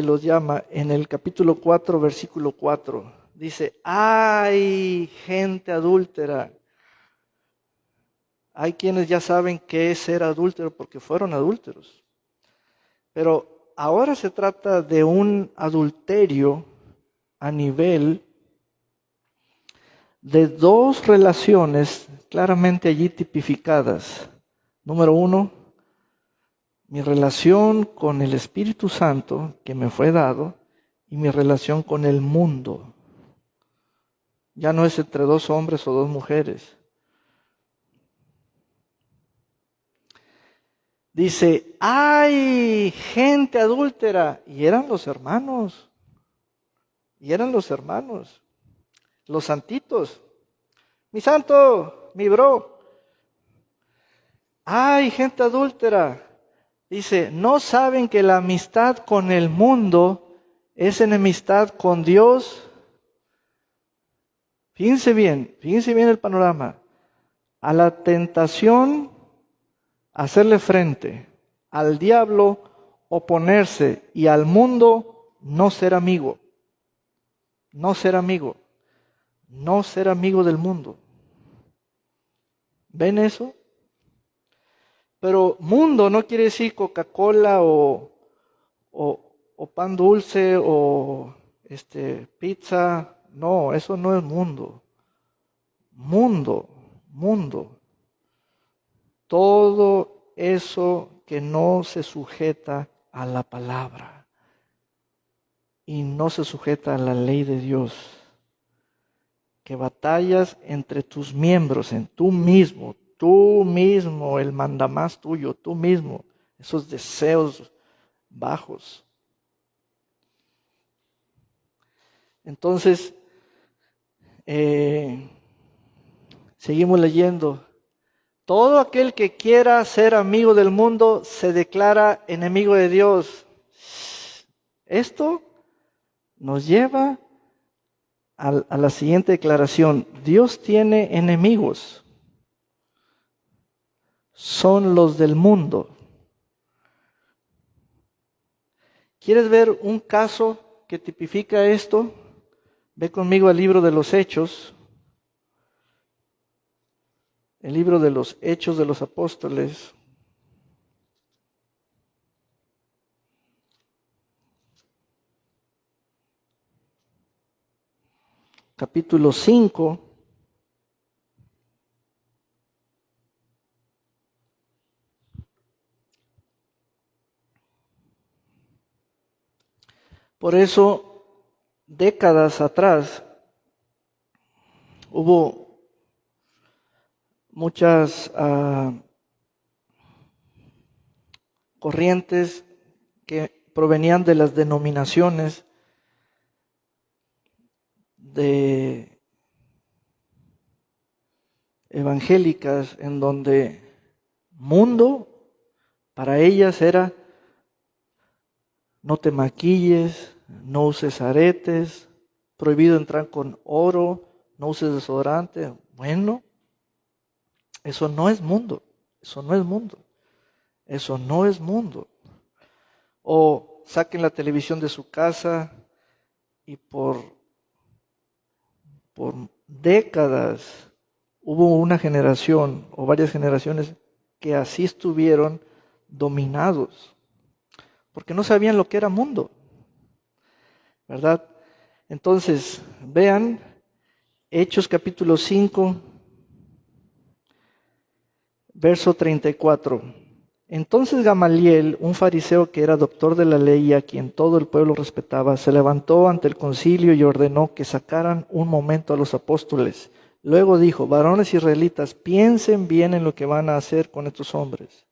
los llama. En el capítulo 4, versículo 4. Dice, ¡ay, gente adúltera! Hay quienes ya saben qué es ser adúltero porque fueron adúlteros. Pero ahora se trata de un adulterio a nivel de dos relaciones claramente allí tipificadas. Número 1, mi relación con el Espíritu Santo que me fue dado y mi relación con el mundo. Ya no es entre dos hombres o dos mujeres. Dice, ¡ay, gente adúltera! Y eran los hermanos. Los santitos. Mi santo, mi bro. ¡Ay, gente adúltera! Dice, ¿no saben que la amistad con el mundo es enemistad con Dios? Fíjense bien el panorama. A la tentación, hacerle frente, al diablo, oponerse, y al mundo, no ser amigo. No ser amigo del mundo. ¿Ven eso? Pero mundo no quiere decir Coca-Cola o pan dulce o pizza. No, eso no es mundo. Mundo. Todo eso que no se sujeta a la palabra y no se sujeta a la ley de Dios. Que batallas entre tus miembros, en tú mismo, el mandamás tuyo, tú mismo, esos deseos bajos. Entonces, seguimos leyendo. Todo aquel que quiera ser amigo del mundo se declara enemigo de Dios. Esto nos lleva a la siguiente declaración. Dios tiene enemigos. Son los del mundo. ¿Quieres ver un caso que tipifica esto? Ve conmigo al libro de los Hechos. el libro de los Hechos de los Apóstoles, capítulo 5. Por eso, décadas atrás, hubo muchas corrientes que provenían de las denominaciones evangélicas, en donde mundo para ellas era: no te maquilles, no uses aretes, prohibido entrar con oro, no uses desodorante. Bueno, eso no es mundo, eso no es mundo, eso no es mundo. O saquen la televisión de su casa y por décadas hubo una generación o varias generaciones que así estuvieron dominados, porque no sabían lo que era mundo, ¿verdad? Entonces, vean Hechos capítulo 5, verso 34. Entonces Gamaliel, un fariseo que era doctor de la ley y a quien todo el pueblo respetaba, se levantó ante el concilio y ordenó que sacaran un momento a los apóstoles. Luego dijo: varones israelitas, piensen bien en lo que van a hacer con estos hombres.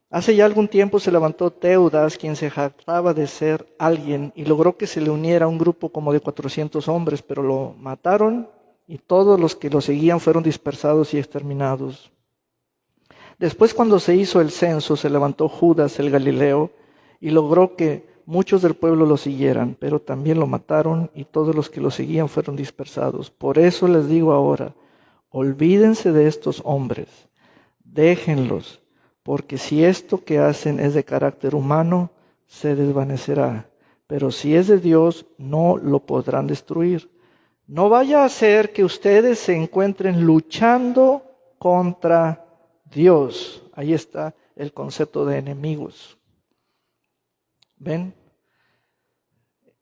Hace ya algún tiempo se levantó Teudas, quien se jactaba de ser alguien, y logró que se le uniera a un grupo como de 400 hombres, pero lo mataron y todos los que lo seguían fueron dispersados y exterminados. Después, cuando se hizo el censo, se levantó Judas el Galileo y logró que muchos del pueblo lo siguieran, pero también lo mataron y todos los que lo seguían fueron dispersados. Por eso les digo ahora, olvídense de estos hombres, déjenlos, porque si esto que hacen es de carácter humano, se desvanecerá, pero si es de Dios, no lo podrán destruir. No vaya a ser que ustedes se encuentren luchando contra Dios. Ahí está el concepto de enemigos. ¿Ven?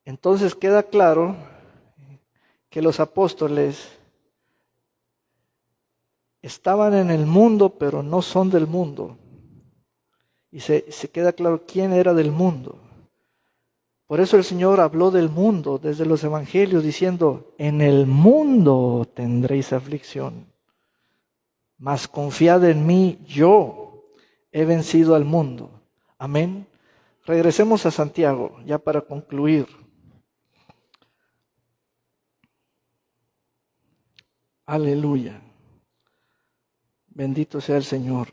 Entonces queda claro que los apóstoles estaban en el mundo, pero no son del mundo. Y se queda claro quién era del mundo. Por eso el Señor habló del mundo desde los evangelios diciendo: en el mundo tendréis aflicción, mas confiad en mí, yo he vencido al mundo. Amén. Regresemos a Santiago, ya para concluir. Aleluya. Bendito sea el Señor.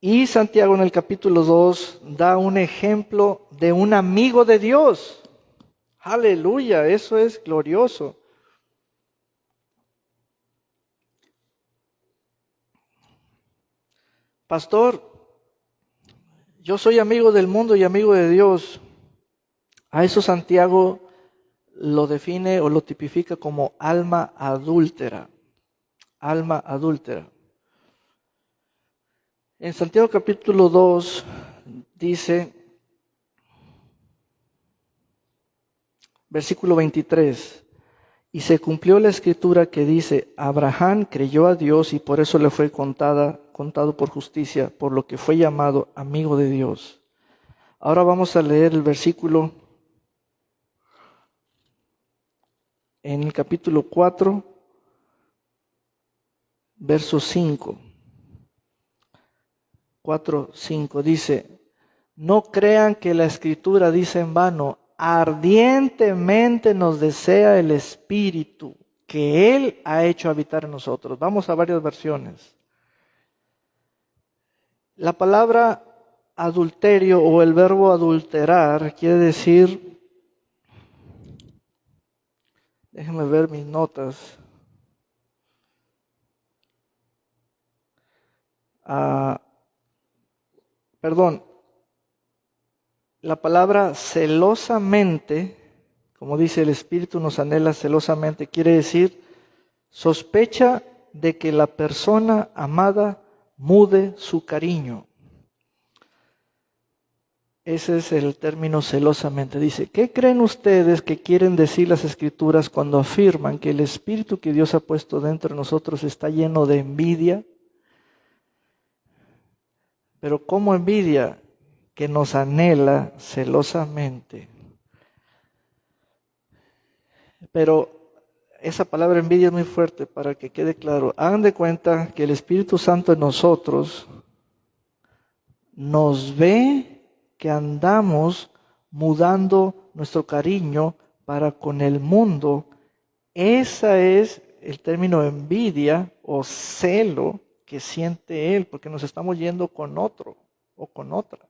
Y Santiago en el capítulo 2 da un ejemplo de un amigo de Dios. Aleluya, eso es glorioso. Pastor, yo soy amigo del mundo y amigo de Dios. A eso Santiago lo define o lo tipifica como alma adúltera. Alma adúltera. En Santiago capítulo 2 dice, versículo 23, y se cumplió la escritura que dice: Abraham creyó a Dios y por eso le fue contado por justicia, por lo que fue llamado amigo de Dios. Ahora vamos a leer el versículo en el capítulo 4, verso 5. 4:5 dice: no crean que la escritura dice en vano, ardientemente nos desea el Espíritu que Él ha hecho habitar en nosotros. Vamos a varias versiones. La palabra adulterio o el verbo adulterar quiere decir, déjenme ver mis notas, la palabra celosamente, como dice el Espíritu nos anhela celosamente, quiere decir sospecha de que la persona amada mude su cariño. Ese es el término celosamente. Dice, ¿qué creen ustedes que quieren decir las Escrituras cuando afirman que el Espíritu que Dios ha puesto dentro de nosotros está lleno de envidia? Pero ¿cómo envidia? Que nos anhela celosamente. Pero esa palabra envidia es muy fuerte para que quede claro. Hagan de cuenta que el Espíritu Santo en nosotros nos ve que andamos mudando nuestro cariño para con el mundo. Ese es el término envidia o celo que siente él, porque nos estamos yendo con otro o con otra.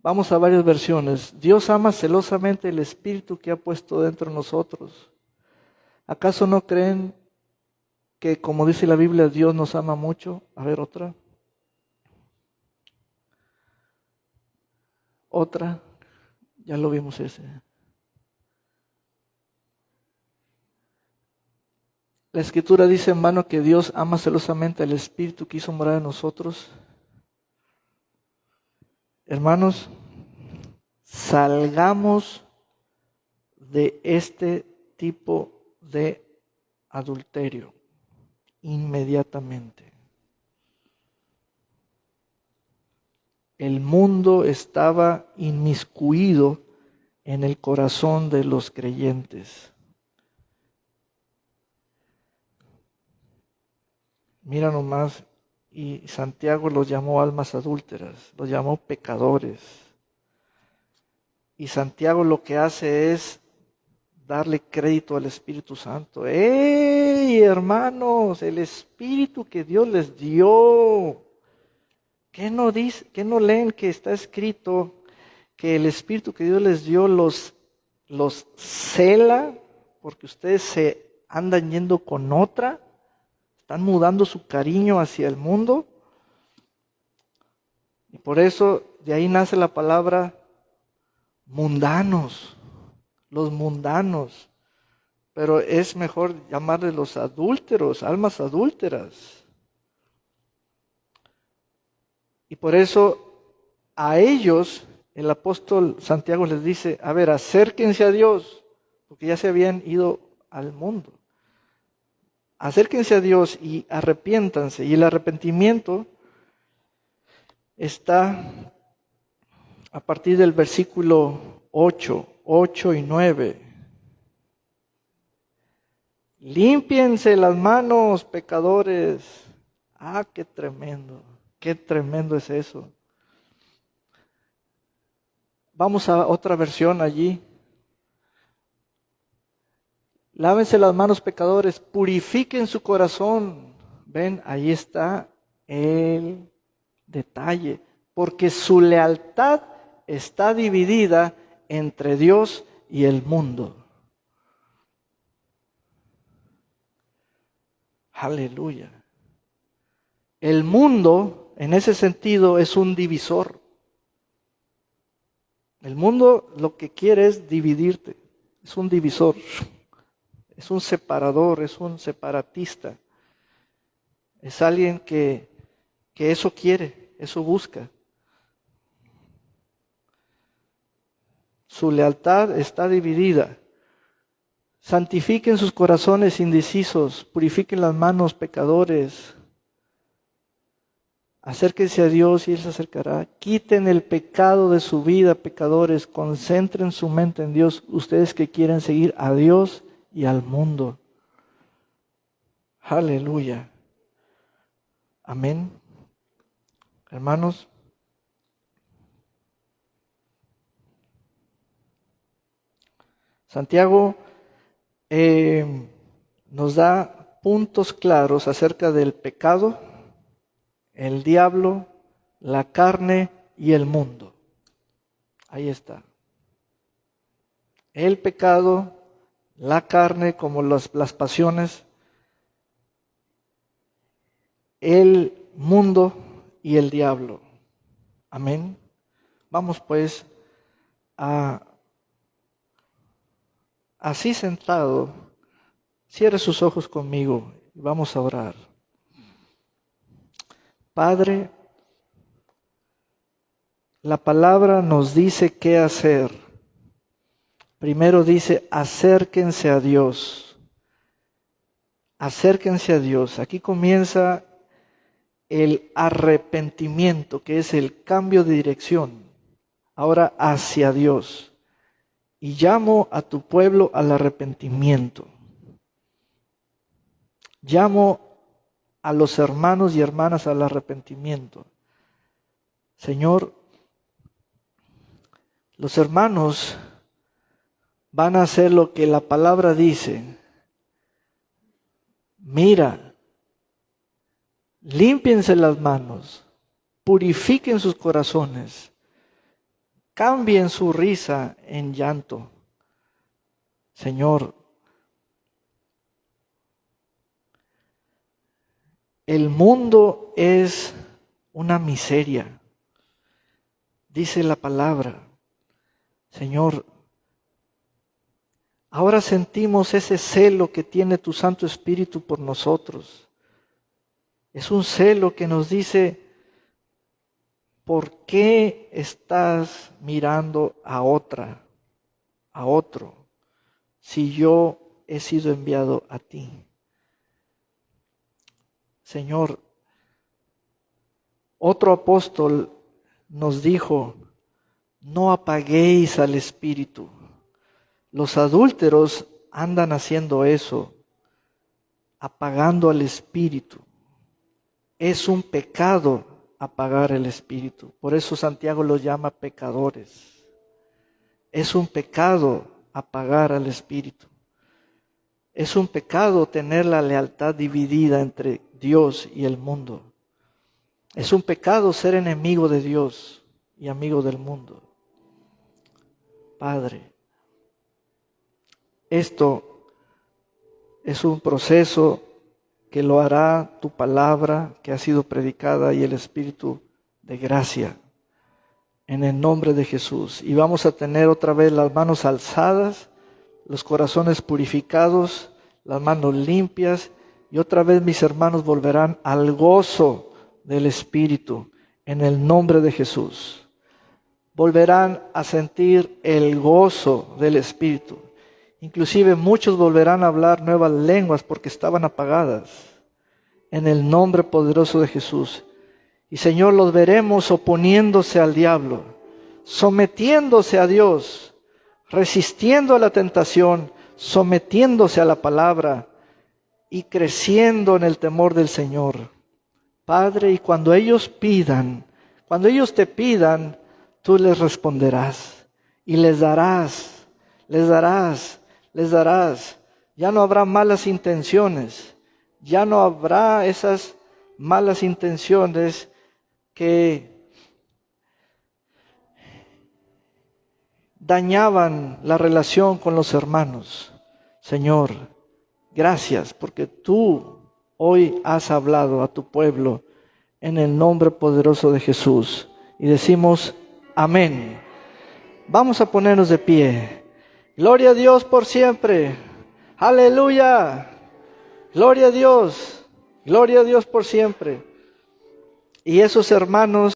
Vamos a varias versiones. Dios ama celosamente el Espíritu que ha puesto dentro de nosotros. ¿Acaso no creen que, como dice la Biblia, Dios nos ama mucho? A ver, otra. Otra. Ya lo vimos ese. La Escritura dice, hermano, que Dios ama celosamente al Espíritu que hizo morar en nosotros. Hermanos, salgamos de este tipo de adulterio inmediatamente. El mundo estaba inmiscuido en el corazón de los creyentes. Mira nomás, y Santiago los llamó almas adúlteras, los llamó pecadores. Y Santiago lo que hace es darle crédito al Espíritu Santo. ¡Ey, hermanos! El Espíritu que Dios les dio. ¿Qué no dice, qué no leen que está escrito que el Espíritu que Dios les dio los cela porque ustedes se andan yendo con otra? ¿Están mudando su cariño hacia el mundo? Y por eso de ahí nace la palabra mundanos, los mundanos. Pero es mejor llamarles los adúlteros, almas adúlteras. Y por eso a ellos el apóstol Santiago les dice, a ver, acérquense a Dios, porque ya se habían ido al mundo. Acérquense a Dios y arrepiéntanse. Y el arrepentimiento está a partir del versículo 8 y 9. Límpiense las manos, pecadores. Ah, qué tremendo es eso. Vamos a otra versión allí. Lávense las manos, pecadores, purifiquen su corazón. Ven, ahí está el detalle. Porque su lealtad está dividida entre Dios y el mundo. Aleluya. El mundo, en ese sentido, es un divisor. El mundo lo que quiere es dividirte. Es un divisor. Es un separador, es un separatista. Es alguien que eso quiere, eso busca. Su lealtad está dividida. Santifiquen sus corazones indecisos, purifiquen las manos, pecadores. Acérquense a Dios y Él se acercará. Quiten el pecado de su vida, pecadores. Concentren su mente en Dios, ustedes que quieren seguir a Dios y al mundo. Aleluya. Amén. Hermanos, Santiago nos da puntos claros acerca del pecado, el diablo, la carne y el mundo. Ahí está. El pecado, la carne como las pasiones, el mundo y el diablo. Amén. Vamos pues a así sentado, cierre sus ojos conmigo y vamos a orar. Padre, la palabra nos dice qué hacer. Primero dice, acérquense a Dios. Acérquense a Dios. Aquí comienza el arrepentimiento, que es el cambio de dirección. Ahora hacia Dios. Y llamo a tu pueblo al arrepentimiento. Llamo a los hermanos y hermanas al arrepentimiento. Señor, los hermanos van a hacer lo que la palabra dice. Mira, límpiense las manos, purifiquen sus corazones, cambien su risa en llanto. Señor, el mundo es una miseria, dice la palabra. Señor, ahora sentimos ese celo que tiene tu Santo Espíritu por nosotros. Es un celo que nos dice, ¿por qué estás mirando a otra, a otro, si yo he sido enviado a ti? Señor, otro apóstol nos dijo, no apaguéis al Espíritu. Los adúlteros andan haciendo eso, apagando al Espíritu. Es un pecado apagar el Espíritu. Por eso Santiago los llama pecadores. Es un pecado apagar al Espíritu. Es un pecado tener la lealtad dividida entre Dios y el mundo. Es un pecado ser enemigo de Dios y amigo del mundo. Padre, esto es un proceso que lo hará tu palabra que ha sido predicada y el Espíritu de gracia en el nombre de Jesús. Y vamos a tener otra vez las manos alzadas, los corazones purificados, las manos limpias, y otra vez mis hermanos volverán al gozo del Espíritu en el nombre de Jesús. Volverán a sentir el gozo del Espíritu. Inclusive muchos volverán a hablar nuevas lenguas porque estaban apagadas. En el nombre poderoso de Jesús. Y Señor, los veremos oponiéndose al diablo, sometiéndose a Dios, resistiendo a la tentación, sometiéndose a la palabra y creciendo en el temor del Señor. Padre, y cuando ellos te pidan, tú les responderás y les darás. Ya no habrá malas intenciones, ya no habrá esas malas intenciones que dañaban la relación con los hermanos. Señor, gracias porque tú hoy has hablado a tu pueblo en el nombre poderoso de Jesús. Y decimos amén. Vamos a ponernos de pie. Gloria a Dios por siempre. Aleluya. Gloria a Dios. Gloria a Dios por siempre. Y esos hermanos